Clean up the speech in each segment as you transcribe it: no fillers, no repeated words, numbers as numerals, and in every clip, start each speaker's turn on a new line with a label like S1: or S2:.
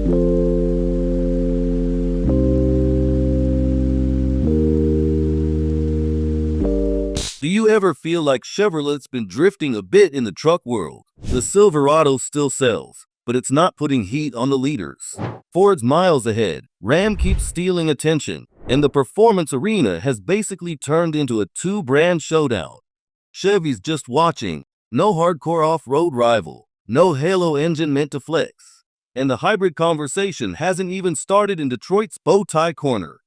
S1: Do you ever feel like Chevrolet's been drifting a bit in the truck world? The Silverado still sells, but it's not putting heat on the leaders. Ford's miles ahead, Ram keeps stealing attention, and the performance arena has basically turned into a two-brand showdown. Chevy's just watching, no hardcore off-road rival, no halo engine meant to flex. And the hybrid conversation hasn't even started in Detroit's bow tie corner.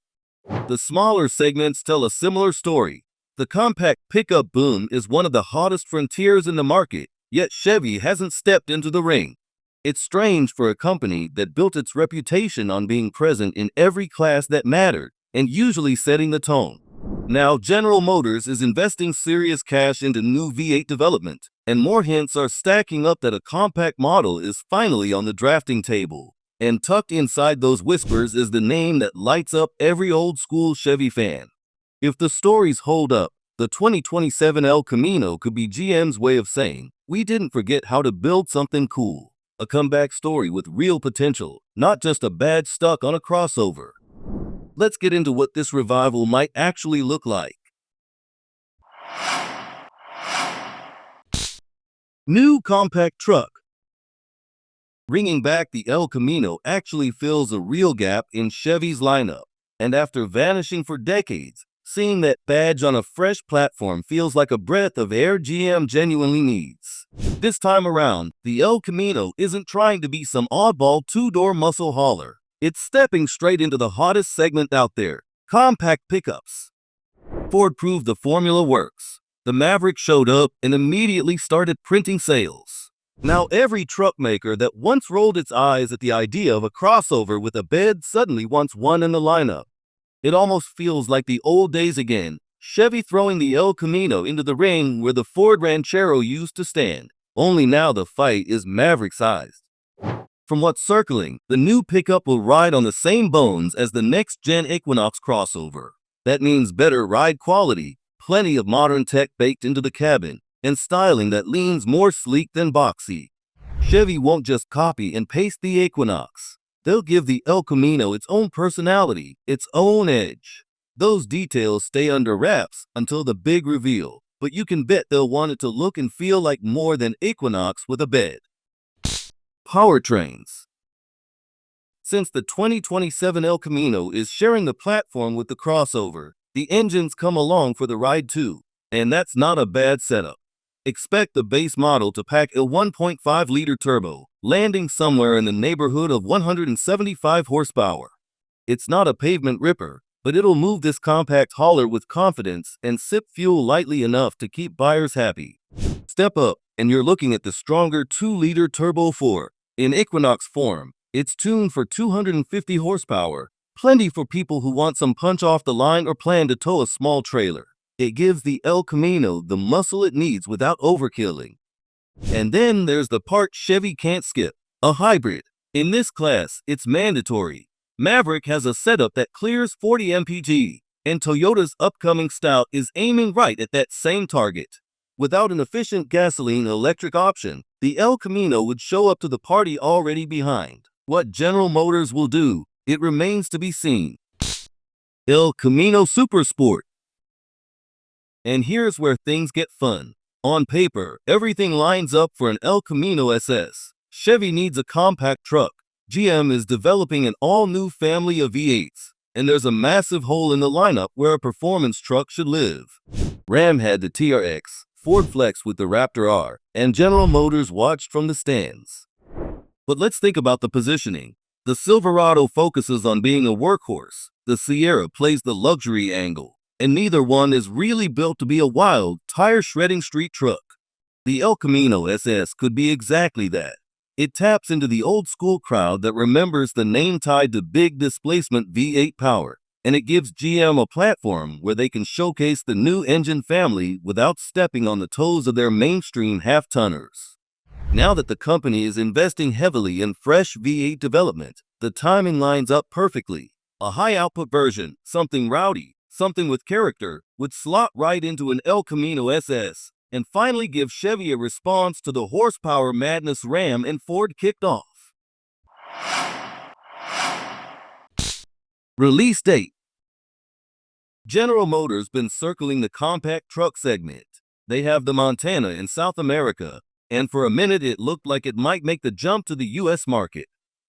S1: The smaller segments tell a similar story. The compact pickup boom is one of the hottest frontiers in the market, yet Chevy hasn't stepped into the ring. It's strange for a company that built its reputation on being present in every class that mattered, and usually setting the tone. Now General Motors is investing serious cash into new V8 development, and more hints are stacking up that a compact model is finally on the drafting table. And tucked inside those whispers is the name that lights up every old-school Chevy fan. If the stories hold up, the 2027 El Camino could be GM's way of saying, we didn't forget how to build something cool. A comeback story with real potential, not just a badge stuck on a crossover. Let's get into what this revival might actually look like. New compact truck. Bringing back the El Camino actually fills a real gap in Chevy's lineup, and after vanishing for decades, seeing that badge on a fresh platform feels like a breath of air GM genuinely needs. This time around, the El Camino isn't trying to be some oddball two-door muscle hauler. It's stepping straight into the hottest segment out there, compact pickups. Ford proved the formula works. The Maverick showed up and immediately started printing sales. Now every truck maker that once rolled its eyes at the idea of a crossover with a bed suddenly wants one in the lineup. It almost feels like the old days again, Chevy throwing the El Camino into the ring where the Ford Ranchero used to stand, only now the fight is Maverick-sized. From what's circling, the new pickup will ride on the same bones as the next-gen Equinox crossover. That means better ride quality, plenty of modern tech baked into the cabin, and styling that leans more sleek than boxy. Chevy won't just copy and paste the Equinox. They'll give the El Camino its own personality, its own edge. Those details stay under wraps until the big reveal, but you can bet they'll want it to look and feel like more than Equinox with a bed. Powertrains. Since the 2027 El Camino is sharing the platform with the crossover, the engines come along for the ride too, and that's not a bad setup. Expect the base model to pack a 1.5-liter turbo, landing somewhere in the neighborhood of 175 horsepower. It's not a pavement ripper, but it'll move this compact hauler with confidence and sip fuel lightly enough to keep buyers happy. Step up, and you're looking at the stronger 2-liter Turbo 4. In Equinox form, it's tuned for 250 horsepower, plenty for people who want some punch off the line or plan to tow a small trailer. It gives the El Camino the muscle it needs without overkilling. And then there's the part Chevy can't skip, a hybrid. In this class, it's mandatory. Maverick has a setup that clears 40 mpg, and Toyota's upcoming Stout is aiming right at that same target. Without an efficient gasoline-electric option, the El Camino would show up to the party already behind. What General Motors will do, it remains to be seen. El Camino Super Sport. And here's where things get fun. On paper, everything lines up for an El Camino SS. Chevy needs a compact truck. GM is developing an all-new family of V8s, and there's a massive hole in the lineup where a performance truck should live. Ram had the TRX, Ford flexed with the Raptor R, and General Motors watched from the stands. But let's think about the positioning. The Silverado focuses on being a workhorse. The Sierra plays the luxury angle, and neither one is really built to be a wild, tire-shredding street truck. The El Camino SS could be exactly that. It taps into the old-school crowd that remembers the name tied to big displacement V8 power, and it gives GM a platform where they can showcase the new engine family without stepping on the toes of their mainstream half-tonners. Now that the company is investing heavily in fresh V8 development, the timing lines up perfectly. A high-output version, something rowdy, something with character, would slot right into an El Camino SS, and finally give Chevy a response to the horsepower madness Ram and Ford kicked off. Release date. General Motors been circling the compact truck segment. They have the Montana in South America, and for a minute it looked like it might make the jump to the US market.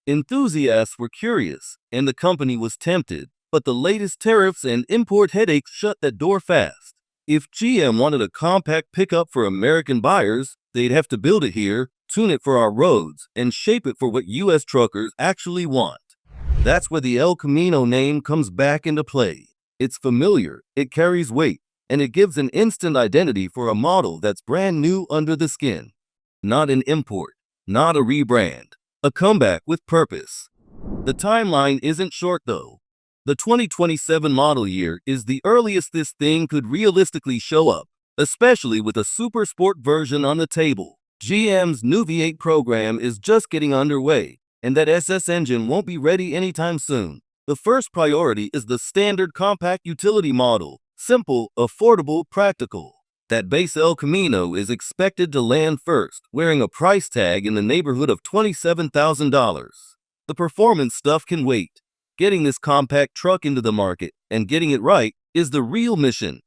S1: Enthusiasts were curious, and the company was tempted, but the latest tariffs and import headaches shut that door fast. If GM wanted a compact pickup for American buyers, they'd have to build it here, tune it for our roads, and shape it for what US truckers actually want. That's where the El Camino name comes back into play. It's familiar, it carries weight, and it gives an instant identity for a model that's brand new under the skin. Not an import, not a rebrand, a comeback with purpose. The timeline isn't short though. The 2027 model year is the earliest this thing could realistically show up, especially with a super sport version on the table. GM's new V8 program is just getting underway, and that SS engine won't be ready anytime soon. The first priority is the standard compact utility model, simple, affordable, practical. That base El Camino is expected to land first, wearing a price tag in the neighborhood of $27,000. The performance stuff can wait. Getting this compact truck into the market and getting it right is the real mission.